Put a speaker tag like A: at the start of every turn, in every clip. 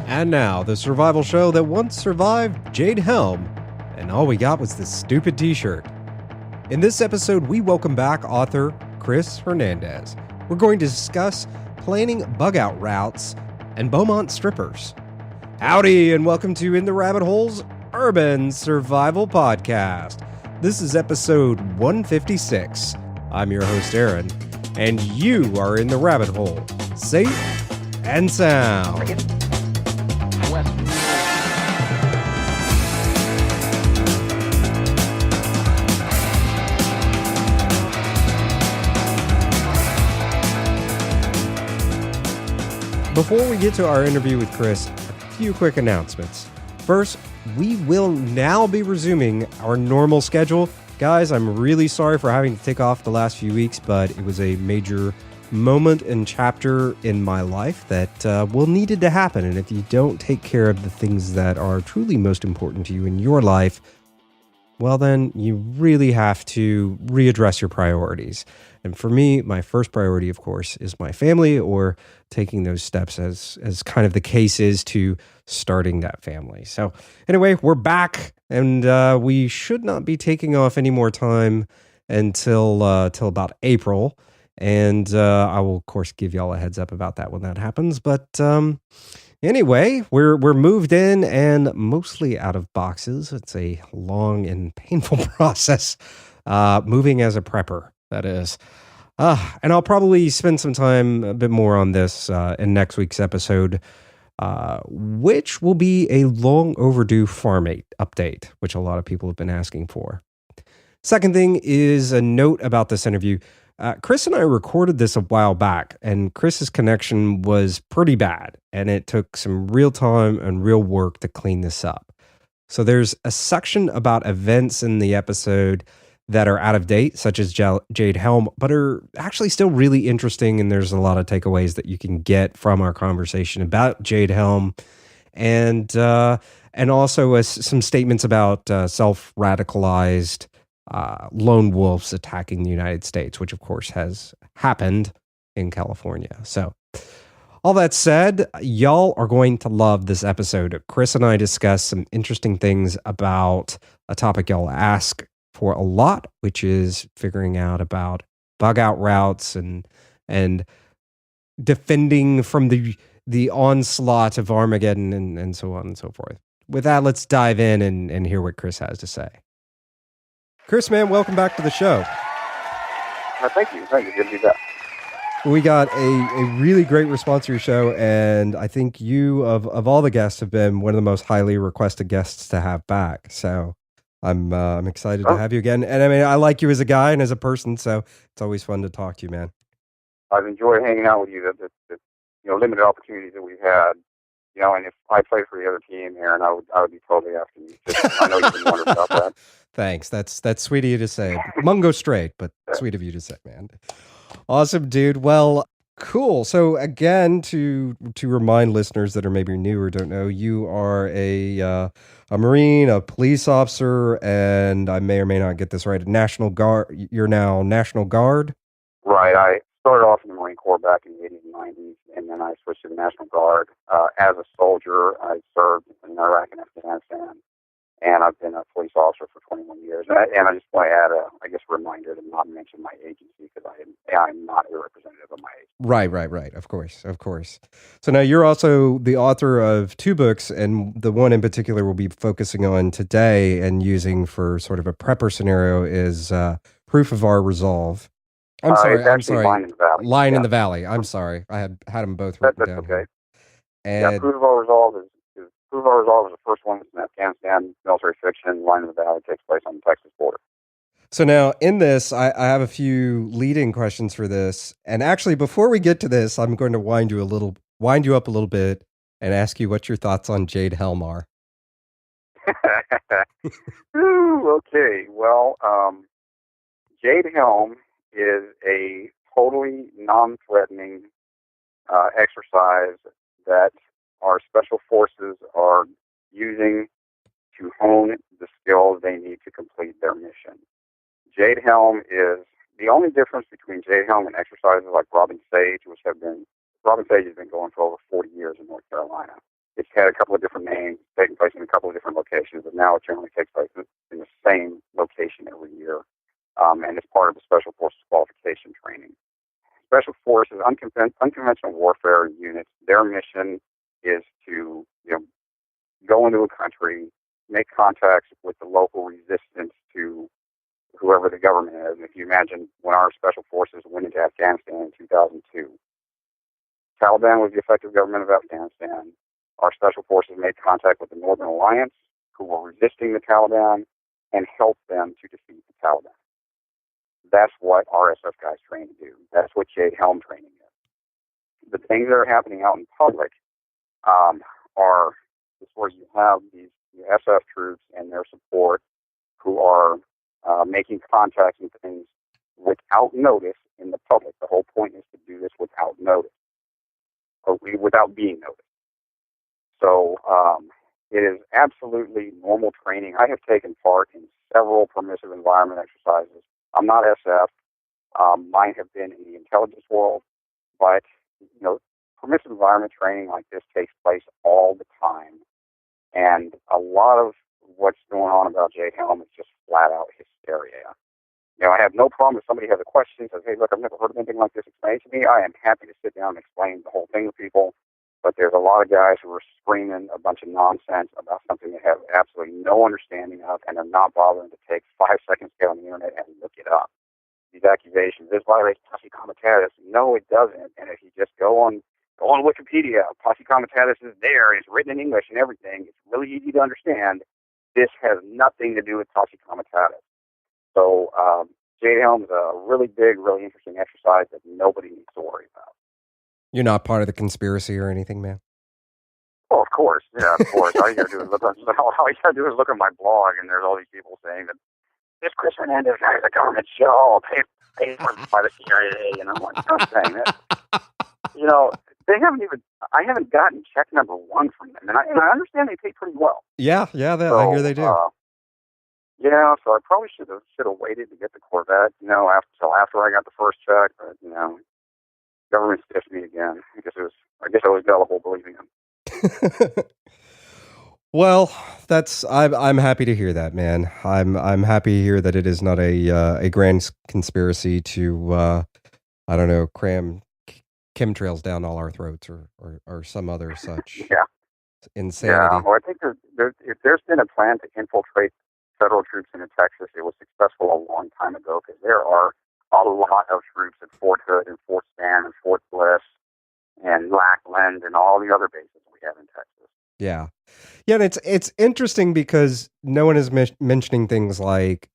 A: And now, the survival show that once survived Jade Helm, and all we got was this stupid t-shirt. In this episode, we welcome back author Chris Hernandez. We're going to discuss planning bug-out routes and Beaumont strippers. Howdy, and welcome to In the Rabbit Hole's Urban Survival Podcast. This is episode 156. I'm your host, Aaron, and you are in the rabbit hole, safe and sound. Before we get to our interview with Chris, a few quick announcements. First, we will now be resuming our normal schedule. Guys, I'm really sorry for having to take off the last few weeks, but it was a major moment and chapter in my life that needed to happen. And if you don't take care of the things that are truly most important to you in your life, well, then you really have to readdress your priorities. And for me, my first priority, of course, is my family, or taking those steps as kind of the case is to starting that family. So anyway, we're back, and we should not be taking off any more time until about April. And I will, of course, give y'all a heads up about that when that happens. But anyway, we're moved in and mostly out of boxes. It's a long and painful process, moving as a prepper, that is. And I'll probably spend some time a bit more on this in next week's episode, which will be a long overdue Farmate update, which a lot of people have been asking for. Second thing is a note about this interview. Chris and I recorded this a while back, and Chris's connection was pretty bad, and it took some real time and real work to clean this up. So there's a section about events in the episode that are out of date, such as Jade Helm, but are actually still really interesting, and there's a lot of takeaways that you can get from our conversation about Jade Helm, and also some statements about self-radicalized lone wolves attacking the United States, which of course has happened in California. So all that said, y'all are going to love this episode. Chris and I discuss some interesting things about a topic y'all ask for a lot, which is figuring out about bug out routes and defending from the onslaught of Armageddon and so on and so forth. With that, let's dive in and hear what Chris has to say. Chris, man, welcome back to the show.
B: Thank you. Good to be back.
A: We got a really great response to your show, and I think you, of all the guests, have been one of the most highly requested guests to have back. So I'm excited to have you again. And I mean, I like you as a guy and as a person, so it's always fun to talk to you, man.
B: I've enjoyed hanging out with you. The limited opportunities that we've had. And if I played for the other team, Aaron, I would be totally after you. I know you've been wondering about that.
A: Thanks. That's sweet of you to say. Mungo straight, but sweet of you to say, man. Awesome, dude. Well, cool. So again, to remind listeners that are maybe new or don't know, you are a Marine, a police officer, and I may or may not get this right, a National Guard. You're now National Guard?
B: Right. I started off in the Marine Corps back in the 80s and 90s, and then I switched to the National Guard. As a soldier, I served in Iraq and Afghanistan, and I've been a police officer for 21 years. And I just want to add a reminder to not mention my agency, because I'm not a representative of my agency.
A: Right. Of course. So now you're also the author of two books, and the one in particular we'll be focusing on today and using for sort of a prepper scenario is Proof of Our Resolve. I'm sorry.
B: Line in the Valley.
A: Line in the Valley. I'm sorry. I had them both written down.
B: That's okay.
A: And
B: Proof of Our Resolve is the first one. It's an Afghanistan military fiction. Line in the Valley takes place on the Texas border.
A: So now in this, I have a few leading questions for this. And actually, before we get to this, I'm going to wind you up a little bit and ask you what your thoughts on Jade Helm are.
B: Ooh, okay. Well, Jade Helm is a totally non-threatening exercise that our special forces are using to hone the skills they need to complete their mission. Jade Helm is the only difference between Jade Helm and exercises like Robin Sage, Robin Sage has been going for over 40 years in North Carolina, it's had a couple of different names, taking place in a couple of different locations, but now it generally takes place in the same location every year, and it's part of the Special Forces qualification training. Special Forces, unconventional warfare units, their mission is to go into a country, make contacts with the local resistance to whoever the government is. And if you imagine when our Special Forces went into Afghanistan in 2002, Taliban was the effective government of Afghanistan. Our Special Forces made contact with the Northern Alliance, who were resisting the Taliban, and helped them to defeat the Taliban. That's what RSF guys train to do. That's what Jade Helm training is. The things that are happening out in public are where you have these SF troops and their support who are making contacts and things without notice in the public. The whole point is to do this without notice, or without being noticed. So it is absolutely normal training. I have taken part in several permissive environment exercises. I'm not SF. Mine have been in the intelligence world, but permissive environment training like this takes place all the time. And a lot of what's going on about Jade Helm is just flat out hysteria. I have no problem if somebody has a question, says, hey, look, I've never heard of anything like this, explain it to me. I am happy to sit down and explain the whole thing to people. But there's a lot of guys who are screaming a bunch of nonsense about something they have absolutely no understanding of, and they're not bothering to take 5 seconds to get on the internet and look it up. These accusations, this violates posse comitatus. No, it doesn't. And if you just go on Wikipedia, posse comitatus is there, it's written in English and everything. It's really easy to understand. This has nothing to do with posse comitatus. So Jade Helm is a really big, really interesting exercise that nobody needs to worry about.
A: You're not part of the conspiracy or anything, man?
B: Oh, of course. Yeah, of course. All you gotta do is look at my blog, and there's all these people saying that this Chris Hernandez guy is a government show, paid for by the CIA, and I'm like, I'm saying that. I haven't gotten check number 1 from them, and I understand they pay pretty well.
A: Yeah, I hear they do.
B: So I probably should have waited to get the Corvette, after I got the first check, but government stiffed me again. I guess I was gullible believing them.
A: Well, I'm happy to hear that, man. I'm happy to hear that it is not a grand conspiracy to cram chemtrails down all our throats or some other such insanity.
B: Yeah, well, I think if there's been a plan to infiltrate federal troops into Texas, it was successful a long time ago, because there are a lot of troops at Fort Hood and Fort Stan and Fort Bliss and Lackland and all the other bases we have in Texas.
A: Yeah, and it's interesting because no one is mentioning things like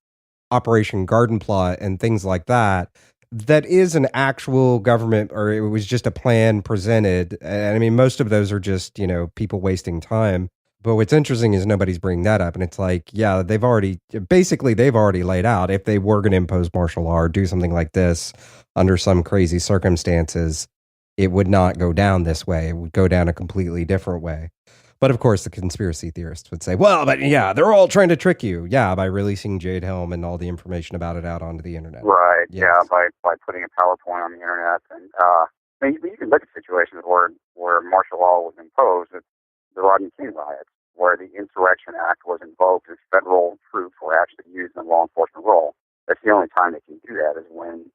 A: Operation Garden Plot and things like that. That is an actual government, or it was just a plan presented. And I mean, most of those are just, people wasting time. But what's interesting is nobody's bringing that up. And it's like, yeah, they've already laid out if they were going to impose martial law or do something like this under some crazy circumstances, it would not go down this way. It would go down a completely different way. But of course, the conspiracy theorists would say, well, but yeah, they're all trying to trick you. Yeah, by releasing Jade Helm and all the information about it out onto the internet.
B: Right,
A: yes.
B: Yeah, by putting a PowerPoint on the internet. And you can look at situations where martial law was imposed, the Rodney King riots, where the Insurrection Act was invoked and federal troops were actually used in a law enforcement role. That's the only time they can do that is when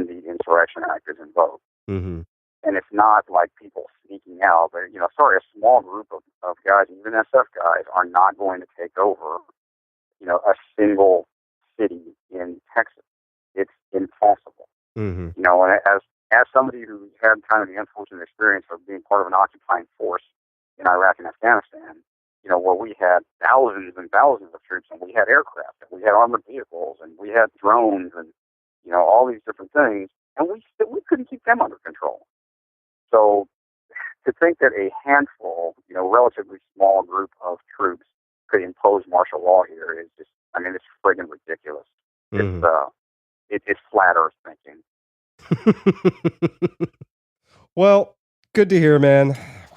B: the Insurrection Act is invoked.
A: Mm-hmm.
B: And it's not like people sneaking out, but, a small group of guys, even SF guys, are not going to take over, a single city in Texas. It's impossible.
A: Mm-hmm.
B: And as somebody who had kind of the unfortunate experience of being part of an occupying force in Iraq and Afghanistan, where we had thousands and thousands of troops, and we had aircraft, and we had armored vehicles, and we had drones, and, all these different things, and we couldn't keep them under control. So to think that a handful, relatively small group of troops could impose martial law here is just, it's friggin' ridiculous. Mm-hmm. It's flat earth thinking.
A: Well, good to hear, man. I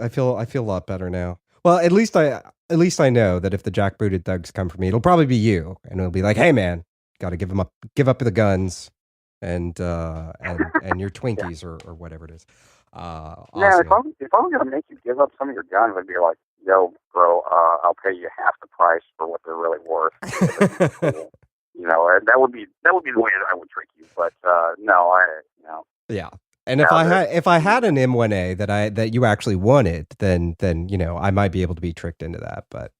A: feel a lot better now. Well, at least I know that if the jackbooted thugs come for me, it'll probably be you, and it'll be like, hey, man, got to give up the guns and your Twinkies or whatever it is.
B: Man,
A: Awesome.
B: if I'm gonna make you give up some of your guns, I'd be like, yo, bro, I'll pay you half the price for what they're really worth. Cool. And that would be the way that I would trick you. But no,
A: Yeah. And
B: now that
A: if I had an M1A that you actually wanted, then I might be able to be tricked into that. But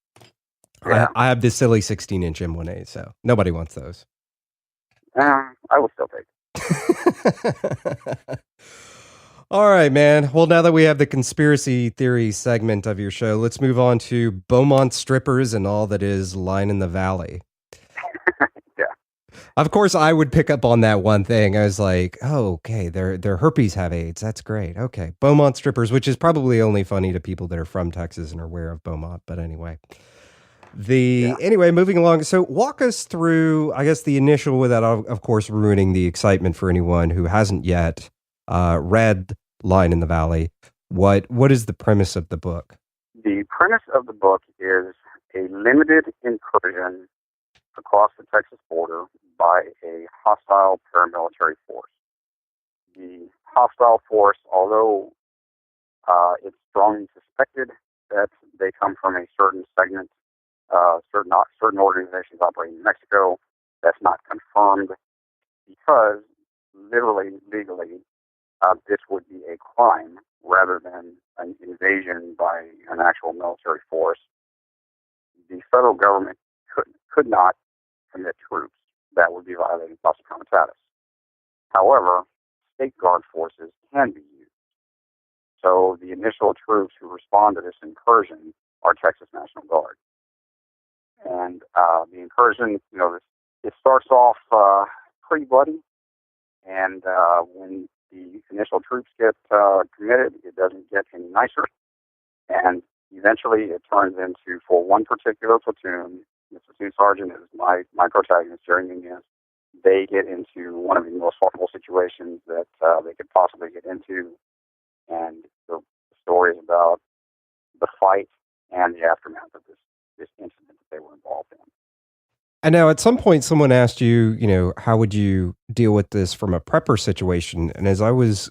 B: yeah,
A: I have this silly 16-inch M1A, so nobody wants those.
B: I would still take
A: it. All right, man. Well, now that we have the conspiracy theory segment of your show, let's move on to Beaumont strippers and all that is Line in the Valley.
B: Yeah.
A: Of course, I would pick up on that one thing. I was like, oh, okay, their herpes have AIDS. That's great. Okay. Beaumont strippers, which is probably only funny to people that are from Texas and are aware of Beaumont. But anyway. Anyway, moving along. So walk us through, I guess, the initial, without, of course, ruining the excitement for anyone who hasn't yet read Line in the Valley. What is the premise of the book?
B: The premise of the book is a limited incursion across the Texas border by a hostile paramilitary force. The hostile force, although it's strongly suspected that they come from a certain segment, certain organizations operating in Mexico, that's not confirmed because literally, legally, this would be a crime rather than an invasion by an actual military force. The federal government could not commit troops. That would be violating Posse Comitatus. However, state guard forces can be used. So the initial troops who respond to this incursion are Texas National Guard. And the incursion, it starts off pretty bloody. And when the initial troops get committed, it doesn't get any nicer. And eventually it turns into, for one particular platoon, the platoon sergeant is my protagonist, Jerry Nunez. They get into one of the most horrible situations that they could possibly get into. And the story is about the fight and the aftermath of this incident that they were involved in.
A: And now at some point someone asked you, how would you deal with this from a prepper situation? And as I was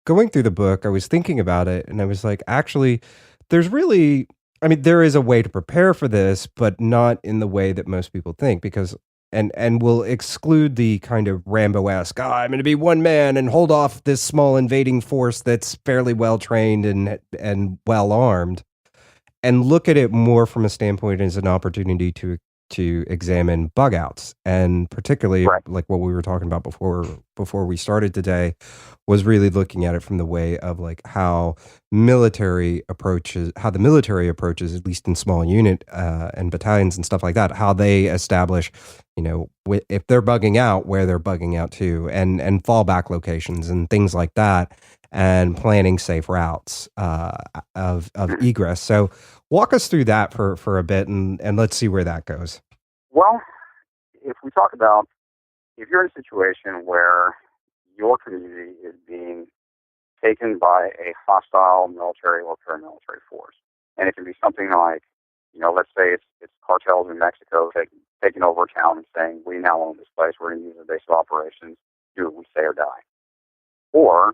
A: going through the book, I was thinking about it and I was like, actually, there is a way to prepare for this, but not in the way that most people think, because and we'll exclude the kind of Rambo-esque, I'm going to be one man and hold off this small invading force that's fairly well trained and well armed, and look at it more from a standpoint as an opportunity to examine bug outs, and particularly like what we were talking about before we started today, was really looking at it from the way of like how the military approaches, at least in small unit and battalions and stuff like that, how they establish, if they're bugging out, where they're bugging out to, and fallback locations and things like that, and planning safe routes of egress. So walk us through that for a bit, and let's see where that goes.
B: Well, if we talk about, if you're in a situation where your community is being taken by a hostile military or paramilitary force, and it can be something like, let's say it's cartels in Mexico taking over a town and saying, we now own this place, we're going to use the base of operations, do what we say or die. Or,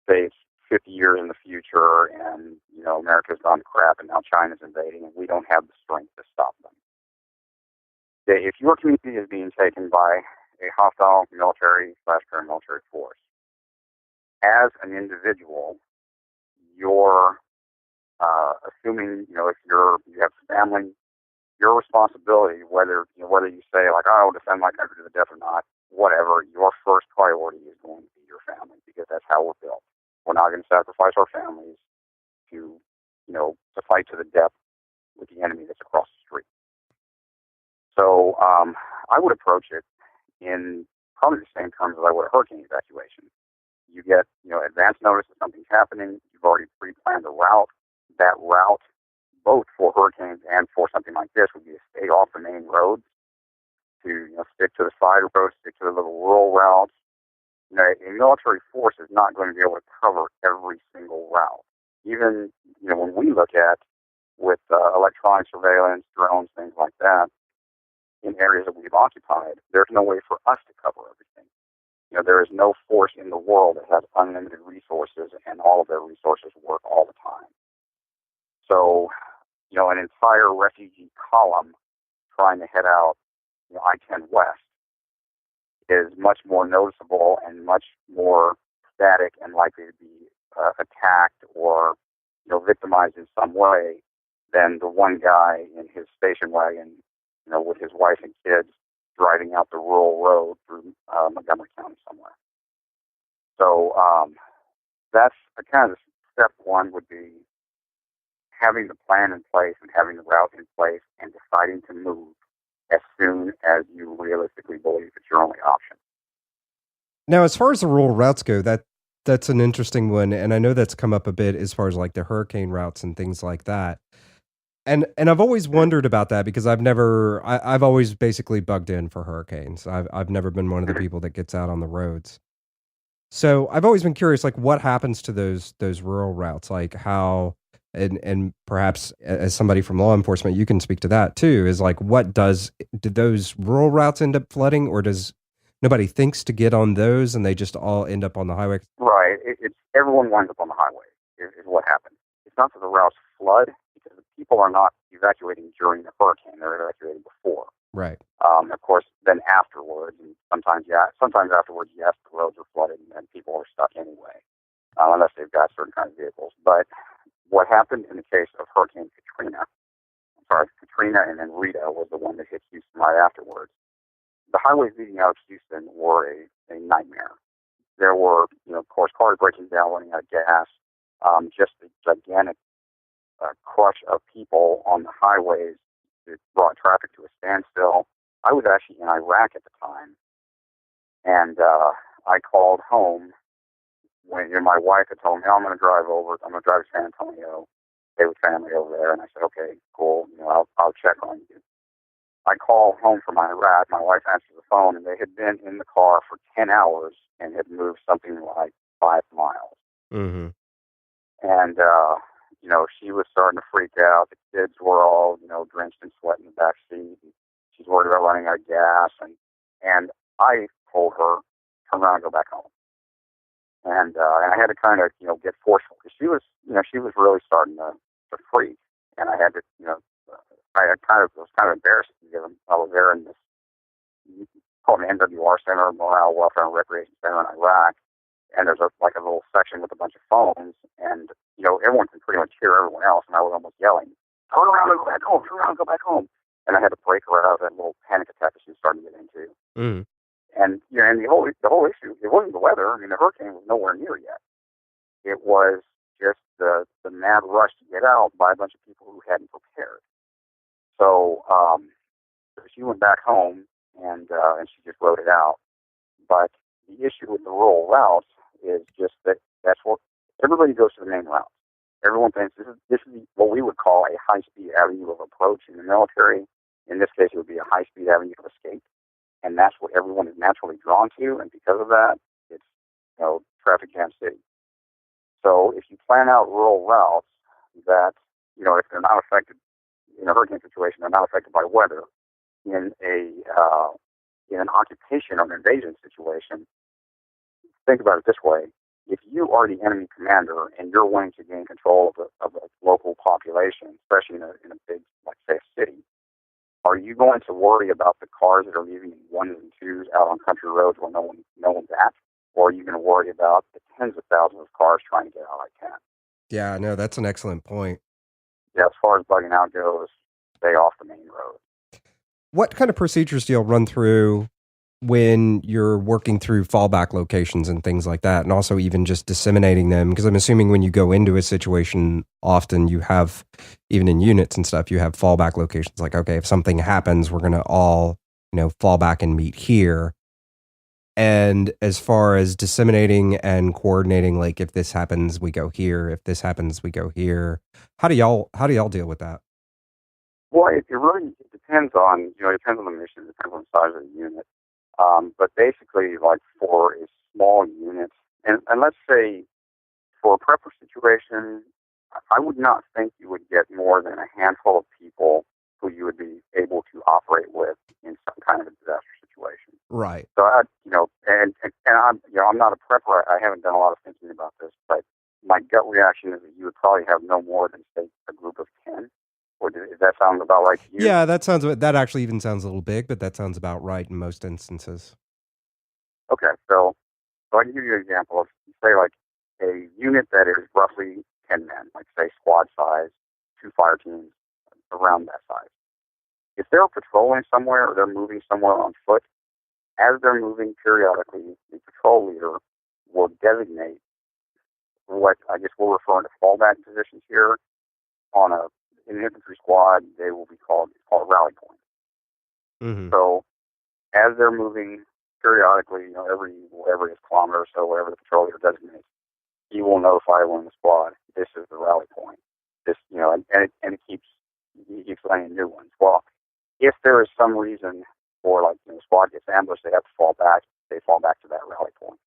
B: say it's 50 years in the future and, America's gone to crap and now China's invading and we don't have the strength to stop them. If your community is being taken by a hostile military/paramilitary force, as an individual, you're assuming, if you have family, your responsibility, whether you say like, I will defend my country to the death or not, whatever, your first priority is going to be your family, because that's how we're built. We're not going to sacrifice our families to fight to the death with the enemy that's across the street. So I would approach it in probably the same terms as I would a hurricane evacuation. You get, advance notice that something's happening. You've already pre-planned a route. That route, both for hurricanes and for something like this, would be to stay off the main roads, to stick to the side roads, stick to the little rural routes. A military force is not going to be able to cover every single route. Even, when we look at with electronic surveillance, drones, things like that, in areas that we've occupied, there's no way for us to cover everything. there is no force in the world that has unlimited resources and all of their resources work all the time. So, an entire refugee column trying to head out I-10 west is much more noticeable and much more static and likely to be attacked or victimized in some way than the one guy in his station wagon, with his wife and kids driving out the rural road through Montgomery County somewhere. So that's kind of step one would be having the plan in place and having the route in place and deciding to move as soon as you realistically believe it's your only option.
A: Now, as far as the rural routes go, that's an interesting one, and I know that's come up a bit as far as like the hurricane routes and things like that. And I've always wondered about that because I've always basically bugged in for hurricanes. I've never been one of the people that gets out on the roads. So I've always been curious, like what happens to those rural routes, like how, and perhaps as somebody from law enforcement, you can speak to that too. Is like did those rural routes end up flooding, or does nobody thinks to get on those and they just all end up on the highway?
B: Right. It's everyone winds up on the highway is what happens. It's not that the routes flood because the people are not evacuating during the hurricane; they're evacuating before.
A: Right.
B: Of course, then afterwards, and sometimes afterwards, yes, the roads are flooded and people are stuck anyway, unless they've got certain kinds of vehicles. But what happened in the case of Hurricane Katrina, and then Rita was the one that hit Houston right afterwards. The highways leading out of Houston were a nightmare. There were, of course, cars breaking down, running out of gas, just a gigantic crush of people on the highways. It brought traffic to a standstill. I was actually in Iraq at the time, and I called home when my wife had told me, I'm going to drive over. I'm going to drive to San Antonio, stay with family over there. And I said, okay, cool. I'll check on you. I called home from Iraq. My wife answered the phone, and they had been in the car for 10 hours and had moved something like 5 miles.
A: Mm-hmm.
B: And, she was starting to freak out. The kids were all, drenched in sweat in the back seat. She's worried about running out of gas. And I told her, turn around and go back home. And I had to kind of, get forceful because she was really starting to freak. And I had to, it was kind of embarrassing because I was there in this, called an NWR Center, Morale, Welfare, and Recreation Center in Iraq. And there's a little section with a bunch of phones, and everyone can pretty much hear everyone else. And I was almost yelling, "Turn around and go back home! Turn around and go back home!" And I had to break her out of that little panic attack that she was starting to get into.
A: Mm.
B: And and the whole issue, it wasn't the weather. I mean, the hurricane was nowhere near yet. It was just the mad rush to get out by a bunch of people who hadn't prepared. So she went back home and she just wrote it out. But the issue with the rural routes is just that's what everybody goes to the main route. Everyone thinks this is what we would call a high-speed avenue of approach in the military. In this case, it would be a high-speed avenue of escape. And that's what everyone is naturally drawn to. And because of that, it's, traffic jam city. So if you plan out rural routes that, if they're not affected in a hurricane situation, they're not affected by weather, in an occupation or an invasion situation, think about it this way. If you are the enemy commander and you're wanting to gain control of a local population, especially in a big, like, say, a city, are you going to worry about the cars that are leaving in ones and twos out on country roads where no one's at? Or are you going to worry about the tens of thousands of cars trying to get out I-10?
A: Yeah, no, that's an excellent point.
B: Yeah, as far as bugging out goes, stay off the main road.
A: What kind of procedures do you run through when you're working through fallback locations and things like that, and also even just disseminating them? Because I'm assuming when you go into a situation, often you have, even in units and stuff, you have fallback locations. Like, okay, if something happens, we're going to all, fall back and meet here. And as far as disseminating and coordinating, like if this happens, we go here. If this happens, we go here. How do y'all deal with that?
B: Well, it really depends on, it depends on the mission, it depends on the size of the unit. But basically, like for a small unit, and let's say for a prepper situation, I would not think you would get more than a handful of people who you would be able to operate with in some kind of a disaster situation.
A: Right.
B: So I'm not a prepper. I haven't done a lot of thinking about this, but my gut reaction is that you would probably have no more than, say, a group of 10. Or does that sound about right to you?
A: Yeah, that actually even sounds a little big, but that sounds about right in most instances.
B: Okay, so I can give you an example of, say, like a unit that is roughly 10 men, like, say, squad size, 2 fire teams, around that size. If they're patrolling somewhere or they're moving somewhere on foot, as they're moving periodically, the patrol leader will designate what I guess we're referring to fallback positions here. In an infantry squad, they will be called a rally point.
A: Mm-hmm.
B: So as they're moving periodically, every whatever is kilometer or so, whatever the patrol leader designates, he will notify everyone in the squad, this is the rally point. This, and it keeps laying new ones. Well, if there is some reason for, like, the squad gets ambushed, they have to fall back. They fall back to that rally point.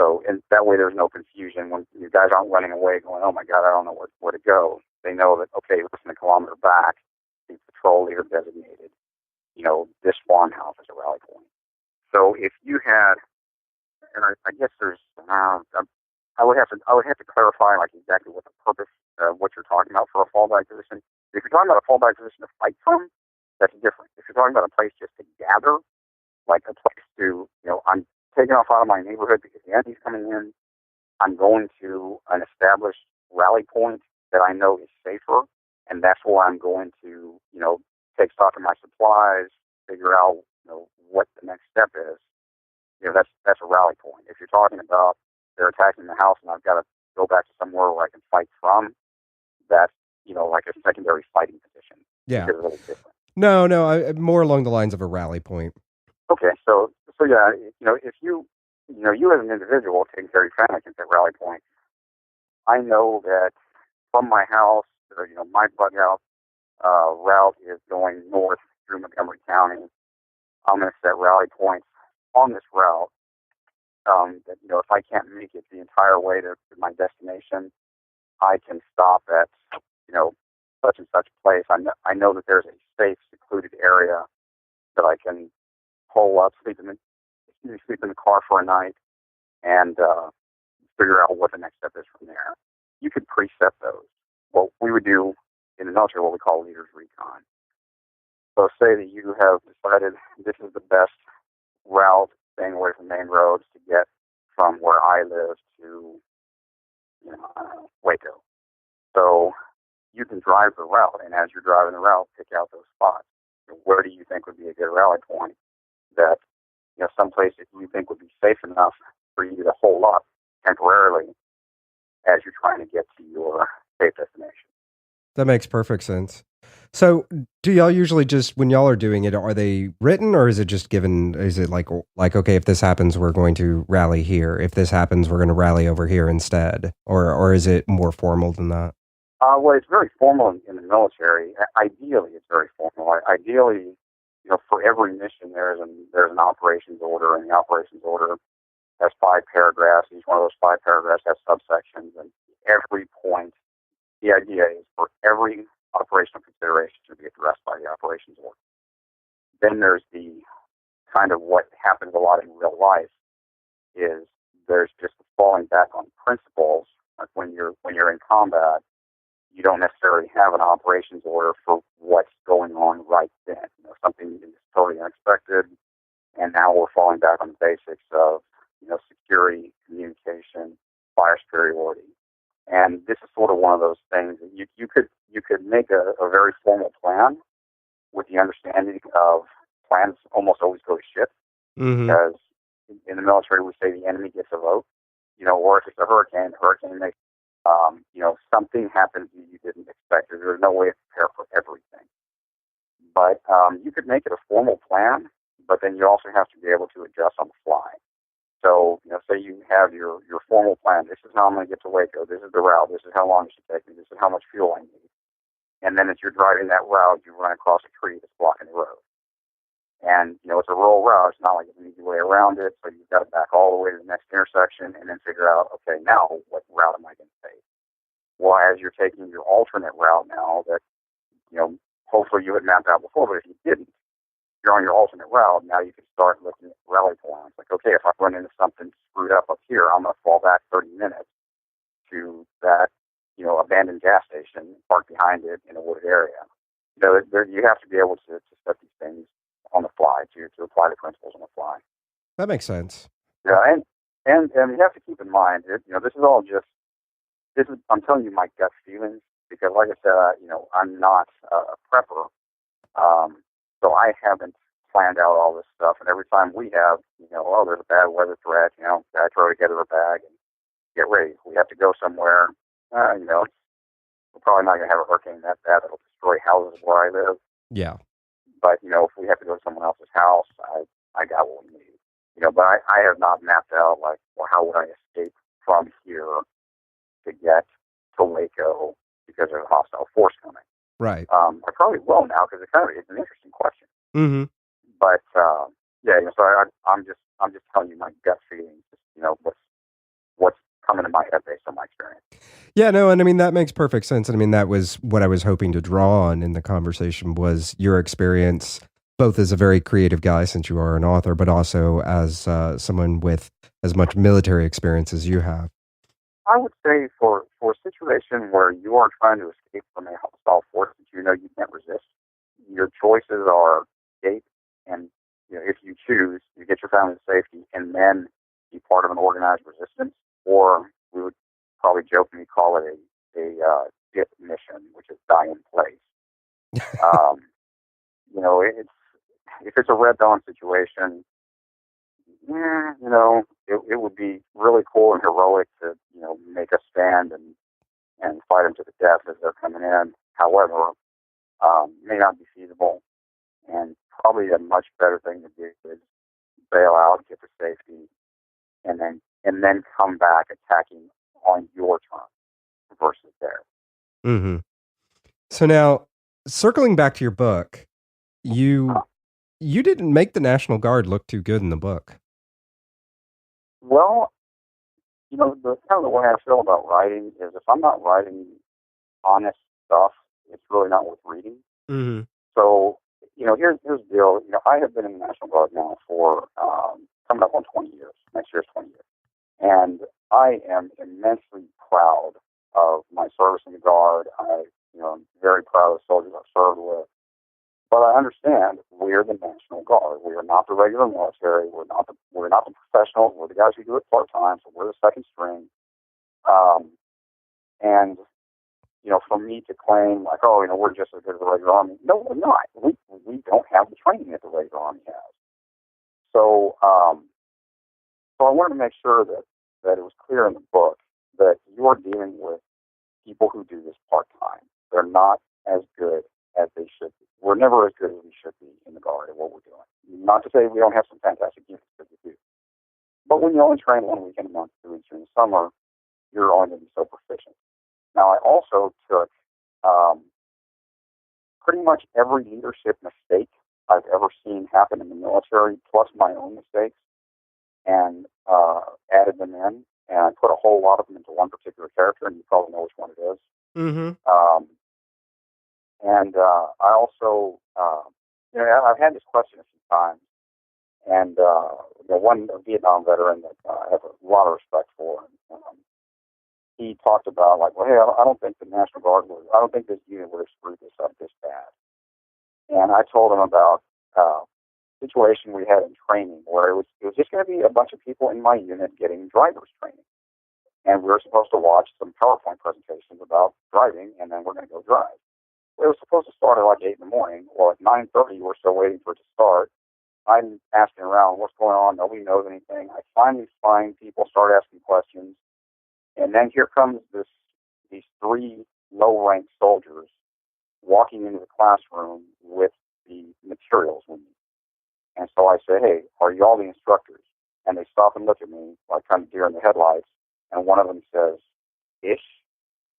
B: So, and that way there's no confusion when you guys aren't running away going, oh my God, I don't know where to go. They know that, okay, less than a kilometer back, the patrol leader designated, this farmhouse as a rally point. So if you had, and I guess there's, I would have to clarify, like, exactly what the purpose of what you're talking about for a fallback position. If you're talking about a fallback position to fight from, that's different. If you're talking about a place just to gather, like a place to, I'm taking off out of my neighborhood because the enemy's coming in, I'm going to an established rally point that I know is safer, and that's where I'm going to, take stock of my supplies, figure out, what the next step is. That's a rally point. If you're talking about they're attacking the house and I've got to go back to somewhere where I can fight from, that's, like a secondary fighting position.
A: Yeah.
B: It's a little different.
A: No, more along the lines of a rally point.
B: Okay, so yeah, if you as an individual taking care of your family at that rally point, I know that from my house, or, my bug house route is going north through Montgomery County. I'm going to set rally points on this route. That, if I can't make it the entire way to my destination, I can stop at, such and such place. I know that there's a safe, secluded area that I can pull up, sleep in the car for a night, and figure out what the next step is from there. You could preset those. What we would do in the military, what we call leaders recon. So say that you have decided this is the best route, staying away from main roads, to get from where I live to, Waco. So you can drive the route, and as you're driving the route, pick out those spots. Where do you think would be a good rally point that, someplace that you think would be safe enough for you to hold up temporarily as you're trying to get to your safe destination.
A: That makes perfect sense. So, do y'all usually just, when y'all are doing it, are they written, or is it just given? Is it like okay, if this happens, we're going to rally here. If this happens, we're going to rally over here instead, or is it more formal than that?
B: Well, it's very formal in the military. Ideally, it's very formal. Ideally, for every mission, there's an operations order, and the operations order has 5 paragraphs. Each one of those 5 paragraphs has subsections, and every point, the idea is for every operational consideration to be addressed by the operations order. Then there's the kind of what happens a lot in real life is there's just falling back on principles. Like when you're in combat, you don't necessarily have an operations order for what's going on right then. Something is totally unexpected, and now we're falling back on the basics of security, communication, fire superiority. And this is sort of one of those things that you could make a very formal plan with the understanding of plans almost always go to shit.
A: Mm-hmm.
B: Because in the military we say the enemy gets a vote, or if it's a hurricane, the hurricane makes, something happens you didn't expect. There's no way to prepare for everything. But you could make it a formal plan, but then you also have to be able to adjust on the fly. So, say you have your formal plan. This is how I'm going to get to Waco. This is the route. This is how long it should take me. This is how much fuel I need. And then as you're driving that route, you run across a tree that's blocking the road. And, it's a rural route. It's not like an easy way around it. So you've got to back all the way to the next intersection and then figure out, okay, now what route am I going to take? Well, as you're taking your alternate route now that, hopefully you had mapped out before, but if you didn't, you're on your alternate route, now you can start looking at rally points. Like, okay, if I run into something screwed up here, I'm going to fall back 30 minutes to that, abandoned gas station, park behind it in a wooded area. You have to be able to set these things on the fly, to apply the principles on the fly.
A: That makes sense.
B: Yeah, and you have to keep in mind, this is all just, I'm telling you my gut feelings, because like I said, I'm not a prepper, so I haven't planned out all this stuff, and every time we have, there's a bad weather threat, I throw together a bag and get ready. We have to go somewhere, we're probably not going to have a hurricane that bad that'll destroy houses where I live.
A: Yeah.
B: But, if we have to go to someone else's house, I got what we need. But I have not mapped out, like, well, how would I escape from here to get to Waco because there's a hostile force coming?
A: Right.
B: I probably will now, because it's an interesting question.
A: Mm-hmm.
B: But, so I'm just telling you my gut feelings, what's coming to my head based on my experience.
A: Yeah, no, and I mean, that makes perfect sense. And I mean, that was what I was hoping to draw on in the conversation, was your experience, both as a very creative guy, since you are an author, but also as someone with as much military experience as you have.
B: I would say for a situation where you are trying to escape from a hostile force that you can't resist, your choices are escape, and if you choose, you get your family to safety and then be part of an organized resistance, or we would probably jokingly call it a dip mission, which is die in place. If it's a Red Dawn situation, it would be really cool and heroic to, make a stand and fight them to the death as they're coming in. However, may not be feasible, and probably a much better thing to do is bail out, get to safety, and then come back attacking on your terms versus theirs.
A: Mm-hmm. So now, circling back to your book, you didn't make the National Guard look too good in the book.
B: Well, the way I feel about writing is, if I'm not writing honest stuff, it's really not worth reading.
A: Mm-hmm.
B: So, here's the deal. I have been in the National Guard now for coming up on 20 years. Next year's 20 years. And I am immensely proud of my service in the Guard. I'm very proud of the soldiers I've served with. But I understand we're the National Guard. We are not the regular military. We're not the professionals. We're the guys who do it part-time, so we're the second string. And, for me to claim, like, we're just as good as the regular Army. No, we're not. We don't have the training that the regular Army has. So, so I wanted to make sure that it was clear in the book that you're dealing with people who do this part-time. They're not as good as they should be. We're never as good as we should be in the Guard at what we're doing. Not to say we don't have some fantastic units, because we do. But when you only train 1 weekend a month, 2 weeks during the summer, you're only going to be so proficient. Now, I also took pretty much every leadership mistake I've ever seen happen in the military, plus my own mistakes, and added them in. And I put a whole lot of them into one particular character, and you probably know which one it is.
A: Mm-hmm.
B: And I also, I've had this question a few times, and one Vietnam veteran that I have a lot of respect for, he talked about, like, well, hey, I don't think the National Guard I don't think this unit would have screwed this up this bad. And I told him about a situation we had in training where it was just going to be a bunch of people in my unit getting driver's training. And we were supposed to watch some PowerPoint presentations about driving, and then we're going to go drive. It was supposed to start at like 8 in the morning. Well, at 9:30, we're still waiting for it to start. I'm asking around, what's going on? Nobody knows anything. I finally find people start asking questions. And then here comes these 3 low-ranked soldiers walking into the classroom with the materials we need. And so I say, hey, are you all the instructors? And they stop and look at me, like kind of deer in the headlights. And one of them says, ish.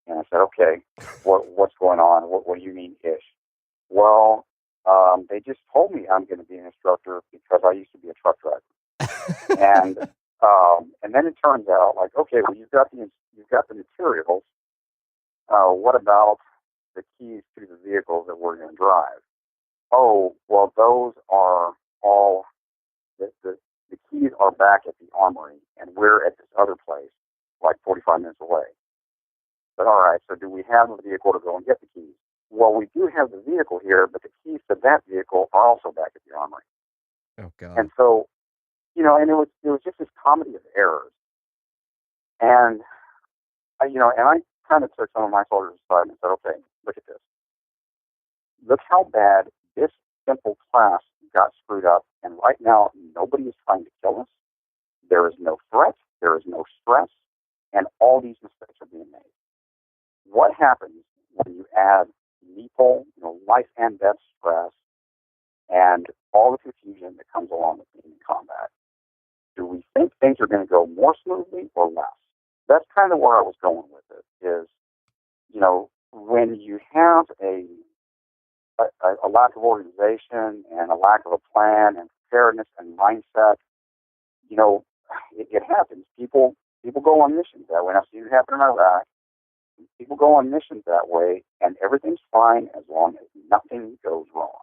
B: And I said, okay, what's going on? What do you mean, ish? Well, they just told me I'm going to be an instructor because I used to be a truck driver. And then it turns out, like, okay, well, you've got the materials. What about the keys to the vehicles that we're going to drive? Oh, well, those are all, the keys are back at the armory, and we're at this other place, like 45 minutes away. But all right, so do we have a vehicle to go and get the keys? Well, we do have the vehicle here, but the keys to that vehicle are also back at the armory.
A: Oh God.
B: And so, and it was just this comedy of errors. And, and I kind of took some of my soldiers aside and said, okay, look at this. Look how bad this simple class got screwed up. And right now, nobody is trying to kill us. There is no threat. There is no stress. And all these mistakes are being made. What happens when you add lethal, life and death stress and all the confusion that comes along with being in combat? Do we think things are going to go more smoothly or less? That's kind of where I was going with it, is, when you have a lack of organization and a lack of a plan and preparedness and mindset, it happens. People go on missions that way. I've seen it happen in Iraq. People go on missions that way, and everything's fine as long as nothing goes wrong.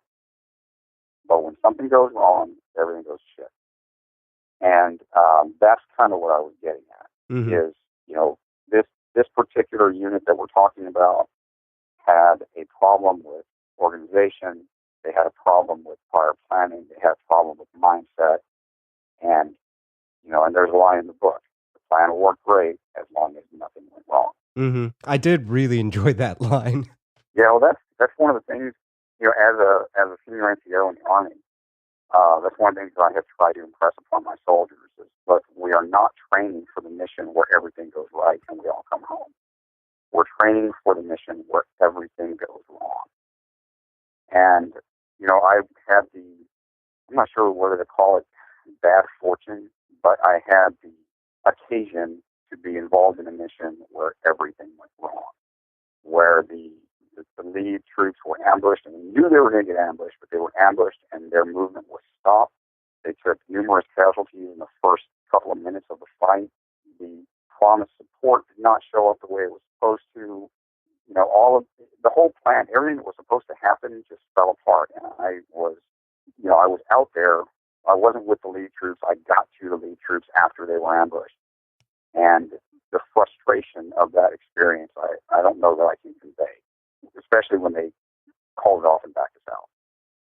B: But when something goes wrong, everything goes to shit. And that's kind of what I was getting at, is, this particular unit that we're talking about had a problem with organization. They had a problem with prior planning. They had a problem with mindset. And, and there's a line in the book. The plan will work great as long as nothing went wrong.
A: Mm-hmm. I did really enjoy that line.
B: Yeah, well, that's one of the things, as a senior NCO in the Army, that's one of the things that I have tried to impress upon my soldiers is, look, we are not training for the mission where everything goes right and we all come home. We're training for the mission where everything goes wrong. And, I had I'm not sure whether to call it bad fortune, but I had the occasion to be involved in a mission where everything went wrong, where the lead troops were ambushed, and we knew they were going to get ambushed, but they were ambushed and their movement was stopped. They took numerous casualties in the first couple of minutes of the fight. The promised support did not show up the way it was supposed to. All of the whole plan, everything that was supposed to happen just fell apart. And I was out there. I wasn't with the lead troops. I got to the lead troops after they were ambushed. And the frustration of that experience, I don't know that I can convey, especially when they called it off and backed us out.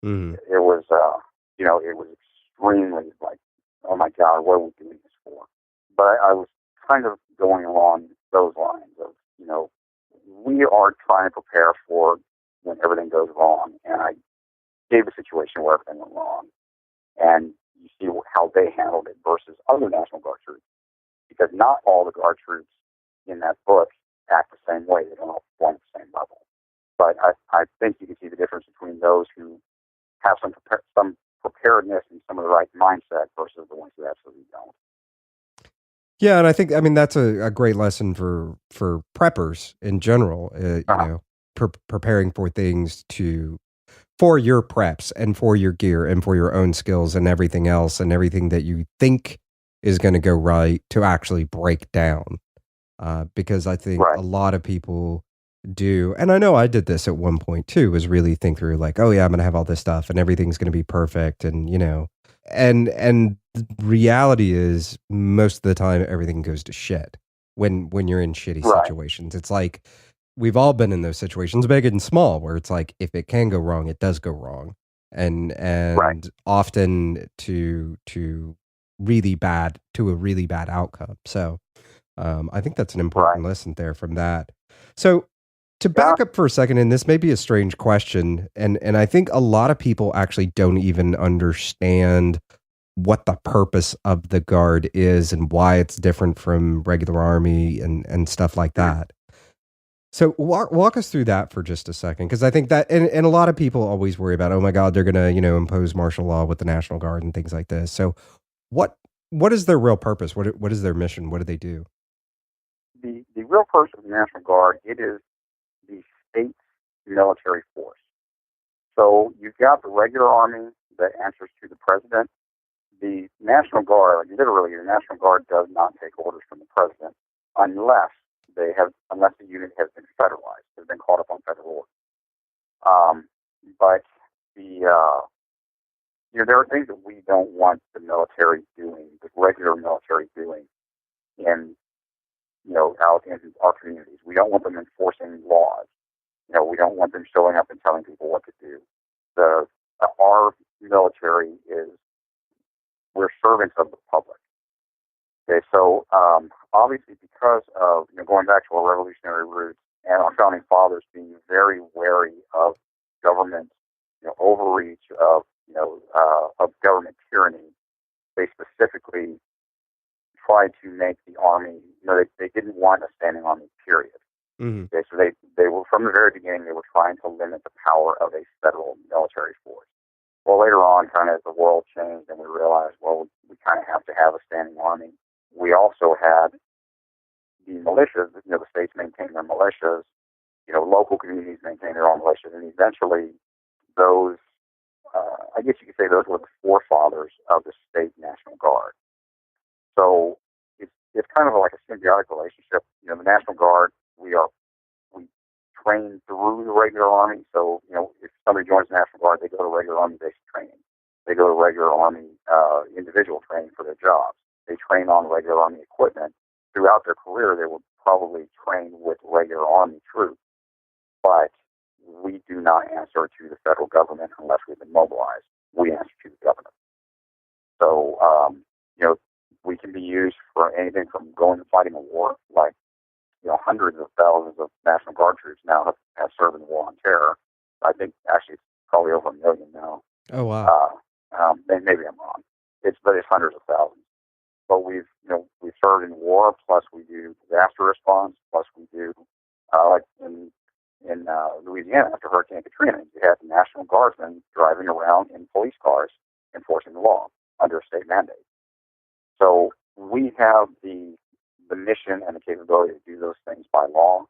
A: Mm-hmm.
B: It was, it was extremely like, oh my God, what are we doing this for? But I was kind of going along those lines of, we are trying to prepare for when everything goes wrong. And I gave a situation where everything went wrong. And you see how they handled it versus other National Guard troops. Because not all the Guard troops in that book act the same way. They don't all perform at the same level. But I think you can see the difference between those who have some preparedness and some of the right mindset versus the ones who absolutely don't.
A: Yeah, and I think that's a great lesson for preppers in general. Preparing for things for your preps and for your gear and for your own skills and everything else and everything that you think is going to go right to actually break down. Because I think a lot of people do, and I know I did this at one point too, was really think through like, oh yeah, I'm going to have all this stuff and everything's going to be perfect. And, and the reality is most of the time everything goes to shit when you're in shitty situations. It's like, we've all been in those situations, big and small, where it's like, if it can go wrong, it does go wrong. And often to a really bad outcome. So, I think that's an important lesson there from that. So to back up for a second, and this may be a strange question, and I think a lot of people actually don't even understand what the purpose of the Guard is and why it's different from regular Army and stuff like that. So walk us through that for just a second, because I think that, and a lot of people always worry about, oh my God, they're going to, impose martial law with the National Guard and things like this. So what is their real purpose? What is their mission? What do they do?
B: The real purpose of the National Guard, it is the state's military force. So you've got the regular Army that answers to the president. The National Guard, literally, the National Guard does not take orders from the president unless the unit has been federalized, has been called up on federal orders. But there are things that we don't want the military doing, the regular military doing, in out in our communities. We don't want them enforcing laws. We don't want them showing up and telling people what to do. Our military we're servants of the public. Okay, so obviously because of going back to our revolutionary roots and our founding fathers being very wary of government overreach, of government tyranny, they specifically tried to make the army. They didn't want a standing army. Period.
A: Mm-hmm.
B: Okay, so they were, from the very beginning, they were trying to limit the power of a federal military force. Well, later on, kind of as the world changed and we realized, well, we kind of have to have a standing army. We also had the militias. The states maintained their militias. Local communities maintained their own militias, and eventually, those, I guess you could say, those were the forefathers of the state National Guard. So it's kind of like a symbiotic relationship. The National Guard, we train through the regular army. So if somebody joins the National Guard, they go to regular army basic training. They go to regular army individual training for their jobs. They train on regular army equipment. Throughout their career, they will probably train with regular army troops. But we do not answer to the federal government unless we've been mobilized. We answer to the government. So, we can be used for anything from going and fighting a war, like, hundreds of thousands of National Guard troops now have served in the war on terror. I think actually it's probably over 1 million now.
A: Oh, wow.
B: Maybe I'm wrong. But it's hundreds of thousands. But we've served in war, plus we do disaster response, plus we do, like in Louisiana after Hurricane Katrina, you had the National Guardsmen driving around in police cars enforcing the law under a state mandate. So we have the mission and the capability to do those things by law,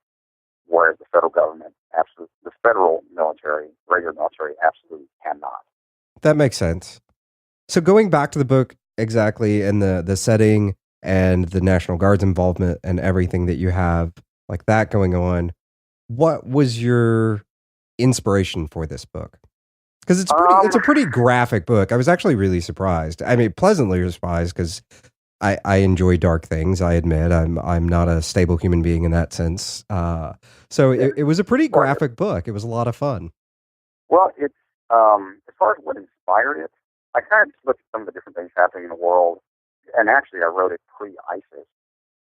B: whereas the federal government, the federal military, regular military, absolutely cannot.
A: That makes sense. So going back to the book exactly, and the setting and the National Guard's involvement and everything that you have like that going on, what was your inspiration for this book? Because it's a pretty graphic book. I was actually really surprised. I mean, pleasantly surprised, because I enjoy dark things. I admit I'm not a stable human being in that sense. So it was a pretty graphic book. It was a lot of fun.
B: Well, it's as far as what inspired it, I kind of just looked at some of the different things happening in the world, and actually I wrote it pre-ISIS.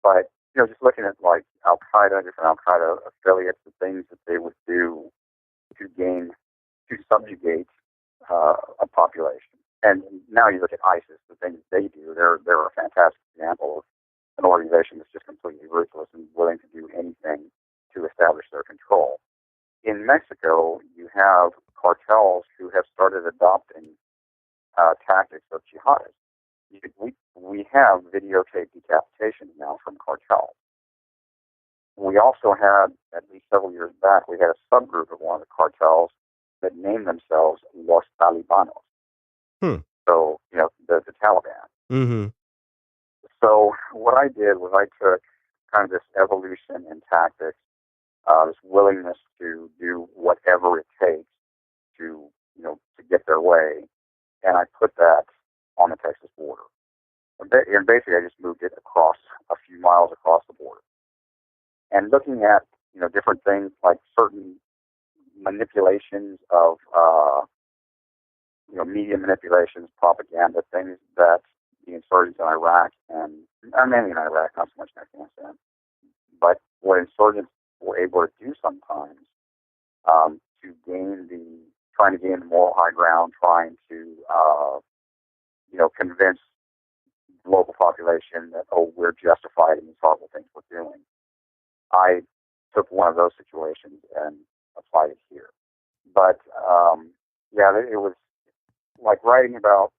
B: But just looking at like Al-Qaeda, different Al-Qaeda affiliates, the things that they would do to subjugate a population. And now you look at ISIS, the things they do, they're a fantastic example of an organization that's just completely ruthless and willing to do anything to establish their control. In Mexico, you have cartels who have started adopting tactics of jihadists. We have videotaped decapitations now from cartels. We also had, at least several years back, we had a subgroup of one of the cartels that named themselves Los Talibanos. So, the Taliban.
A: Mm-hmm.
B: So what I did was I took kind of this evolution in tactics, this willingness to do whatever it takes to get their way, and I put that on the Texas border. And basically, I just moved it across a few miles across the border. And looking at, different things like certain manipulations of, media manipulations, propaganda, things that the insurgents in Iraq and mainly in Iraq, not so much in Afghanistan, but what insurgents were able to do sometimes trying to gain the moral high ground, trying to, convince the local population that, we're justified in these horrible things we're doing. I took one of those situations and applied it here. But, it was like writing about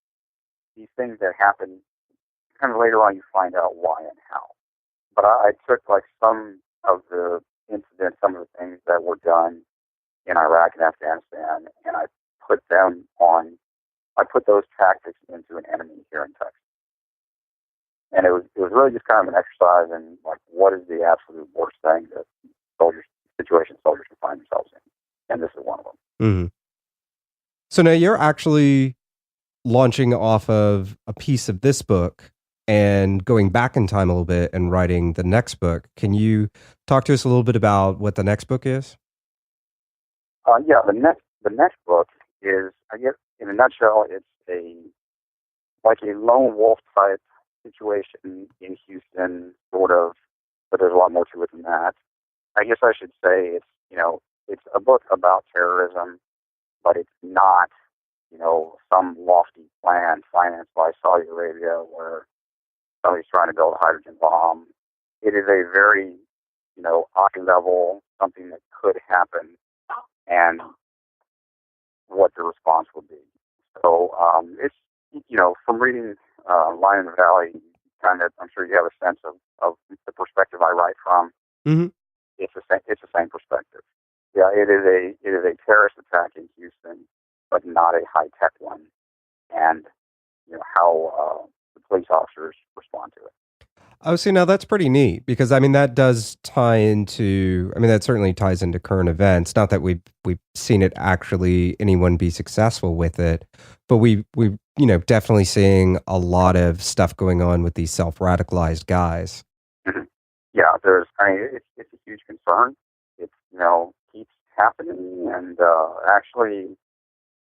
B: these things that happen. Kind of later on, you find out why and how. But I took like some of the incidents, some of the things that were done in Iraq and Afghanistan, and I put those tactics into an enemy here in Texas. And it was really just kind of an exercise in like what is the absolute worst thing that soldiers can find themselves in, and this is one of them.
A: Mm-hmm. So now you're actually launching off of a piece of this book and going back in time a little bit and writing the next book. Can you talk to us a little bit about what the next book is?
B: Yeah, the next book is, I guess, in a nutshell, it's a lone wolf type situation in Houston, sort of, but there's a lot more to it than that. I guess I should say it's a book about terrorism, but it's not, some lofty plan financed by Saudi Arabia where somebody's trying to build a hydrogen bomb. It is a very, eye level, something that could happen and what the response would be. So it's, from reading Lion in the Valley, kind of, I'm sure you have a sense of the perspective I write from.
A: Mm-hmm.
B: It's the same perspective. Yeah, it is a terrorist attack in Houston, but not a high tech one, and how the police officers respond to it.
A: Oh, see, now that's pretty neat because I mean that does tie into. I mean that certainly ties into current events. Not that we've seen it actually anyone be successful with it, but we definitely seeing a lot of stuff going on with these self radicalized guys.
B: Mhm. Yeah, it's a huge concern. It's keeps happening, and actually,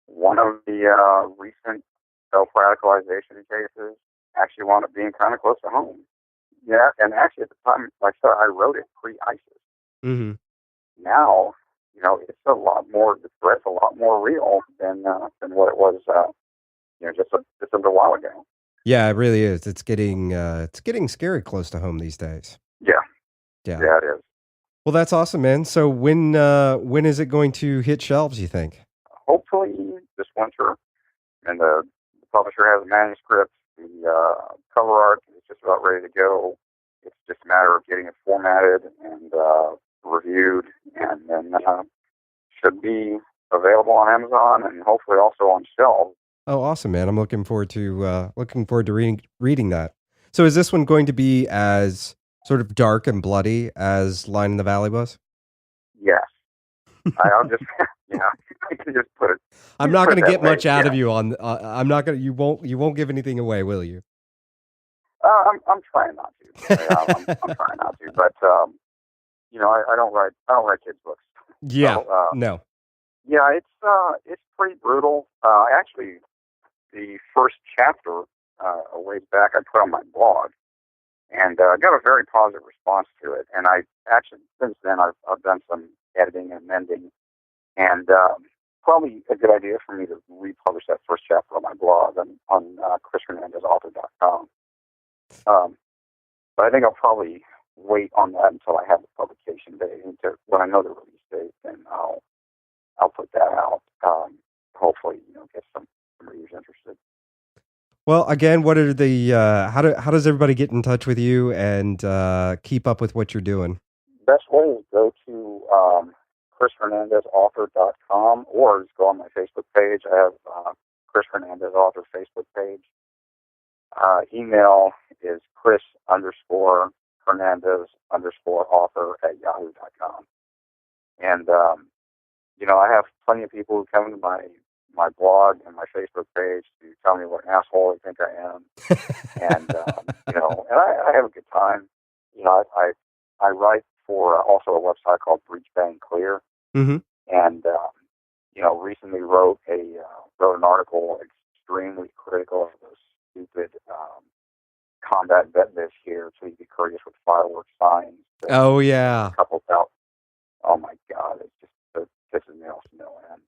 B: one of the recent self radicalization cases actually wound up being kind of close to home. Yeah, and actually at the time, like I said, I wrote it pre-ISIS.
A: Mm-hmm.
B: Now, it's a lot more. The threat's a lot more real than what it was, just a little while ago.
A: Yeah, it really is. It's getting scary close to home these days.
B: Yeah,
A: Yeah.
B: yeah, it is.
A: Well, that's awesome, man. So when is it going to hit shelves, you think?
B: Hopefully this winter, and the publisher has a manuscript. The cover art is just about ready to go. It's just a matter of getting it formatted and reviewed, and then should be available on Amazon and hopefully also on shelves.
A: Oh, awesome, man. I'm looking forward to reading that. So is this one going to be as sort of dark and bloody as Line in the Valley was?
B: Yes, I'll just I can just put it.
A: I'm not going to get
B: way.
A: much out of you on. I'm not going to. You won't give anything away, will you?
B: I'm trying not to. I'm trying not to, but I don't write kids books.
A: Yeah.
B: So,
A: No.
B: yeah, it's pretty brutal. Actually, the first chapter a ways back I put on my blog, and got a very positive response to it. And I actually since then I've done some editing and mending, and probably a good idea for me to republish that first chapter on my blog on ChrisHernandezAuthor.com. But I think I'll probably wait on that until I have the publication date. When I know the release date, then I'll put that out. Hopefully, get some readers interested.
A: Well, again, what are the how does everybody get in touch with you and keep up with what you're doing?
B: Best way is go to ChrisHernandezAuthor.com or just go on my Facebook page. I have Chris Hernandez Author Facebook page. Email is Chris_Hernandez_author@yahoo.com. And I have plenty of people who come to my blog and my Facebook page to tell me what an asshole they think I am, and I have a good time. I write for also a website called Breach Bang Clear,
A: Mm-hmm.
B: and recently wrote an article extremely critical of those stupid combat vet lists here, so you be courteous with fireworks signs.
A: Oh yeah.
B: Couples out. Oh my God, it pisses me off to no end.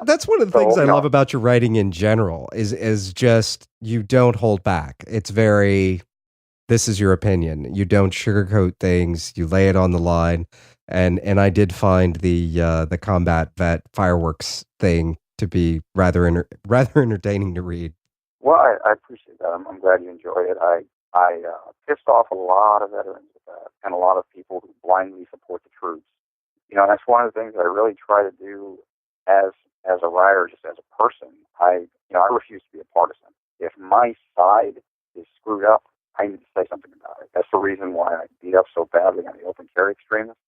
A: That's one of the things I love about your writing in general is just you don't hold back. It's very, this is your opinion. You don't sugarcoat things. You lay it on the line. And I did find the combat vet fireworks thing to be rather entertaining to read.
B: Well, I appreciate that. I'm glad you enjoy it. I pissed off a lot of veterans with that, and a lot of people who blindly support the troops. That's one of the things I really try to do as a writer, just as a person. I refuse to be a partisan. If my side is screwed up, I need to say something about it. That's the reason why I beat up so badly on the open carry extremists.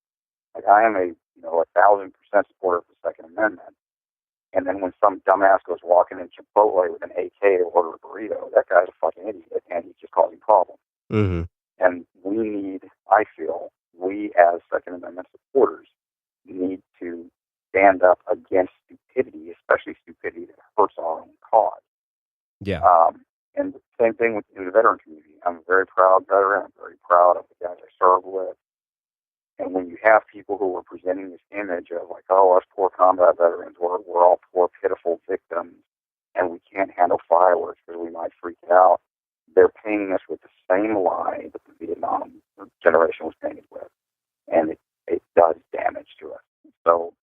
B: Like, I am a 1,000% supporter of the Second Amendment, And then when some dumbass goes walking in Chipotle with an AK to order a burrito, that guy's a fucking idiot, and he's just causing problems.
A: Mm-hmm.
B: And we need, I feel, we as Second Amendment supporters need to stand up against stupidity, especially stupidity that hurts our own cause.
A: Yeah.
B: And the same thing with the veteran community. I'm a very proud veteran. I'm very proud of the guys I served with. And when you have people who are presenting this image of like, oh, us poor combat veterans, we're all poor, pitiful victims, and we can't handle fireworks because we might freak out, they're painting us with the same lie that the Vietnam generation was painted with. And it does damage to us. So,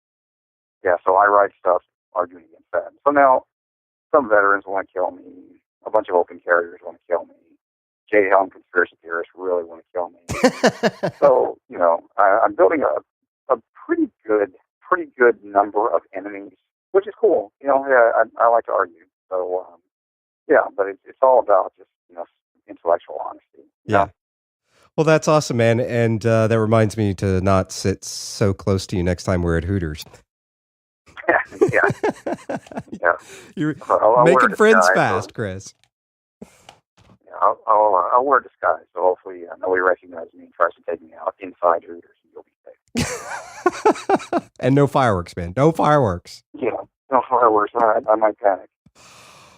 B: yeah, so I write stuff arguing against that. So now some veterans want to kill me. A bunch of open carriers want to kill me. Jade Helm conspiracy theorists really want to kill me. So, you know, I'm building a pretty good number of enemies, which is cool. You know, yeah, I like to argue. So, yeah, but it's all about just, you know, intellectual honesty.
A: Yeah. Well, that's awesome, man. And that reminds me to not sit so close to you next time we're at Hooters.
B: Yeah. Yeah.
A: You're
B: I'll
A: making friends fast, Chris.
B: Yeah, I'll wear a disguise, so hopefully nobody recognizes me and tries to take me out inside Hooters, and you'll be safe.
A: And no fireworks, man. No fireworks.
B: Yeah, no fireworks. I might panic.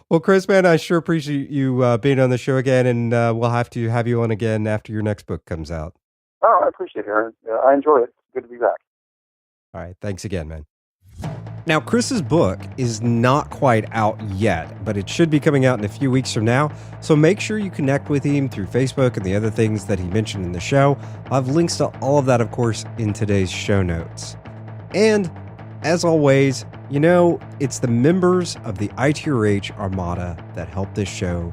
A: Well, Chris, man, I sure appreciate you being on the show again, and we'll have to have you on again after your next book comes out.
B: Oh, I appreciate it, Aaron. I enjoy it. Good to be back.
A: All right. Thanks again, man. Now, Chris's book is not quite out yet, but it should be coming out in a few weeks from now, so make sure you connect with him through Facebook and the other things that he mentioned in the show. I'll have links to all of that, of course, in today's show notes. And, as always, you know, it's the members of the ITRH Armada that help this show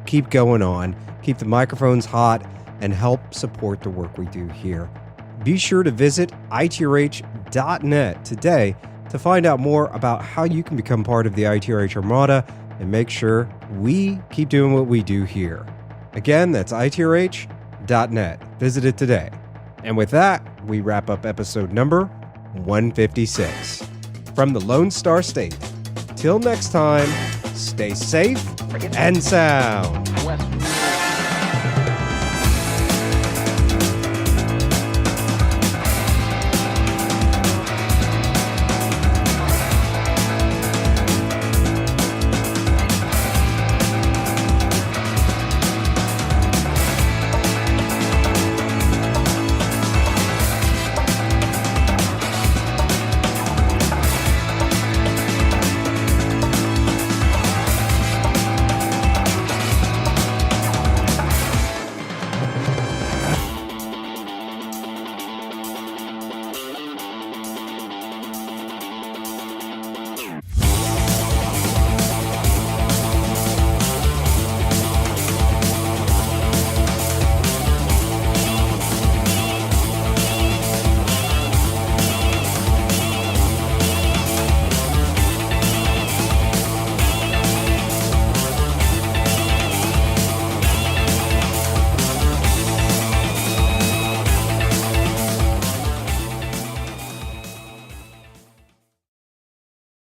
A: keep going on, keep the microphones hot, and help support the work we do here. Be sure to visit itrh.net today to find out more about how you can become part of the ITRH Armada and make sure we keep doing what we do here. Again, that's itrh.net. Visit it today. And with that, we wrap up episode number 156. From the Lone Star State. Till next time, stay safe and sound.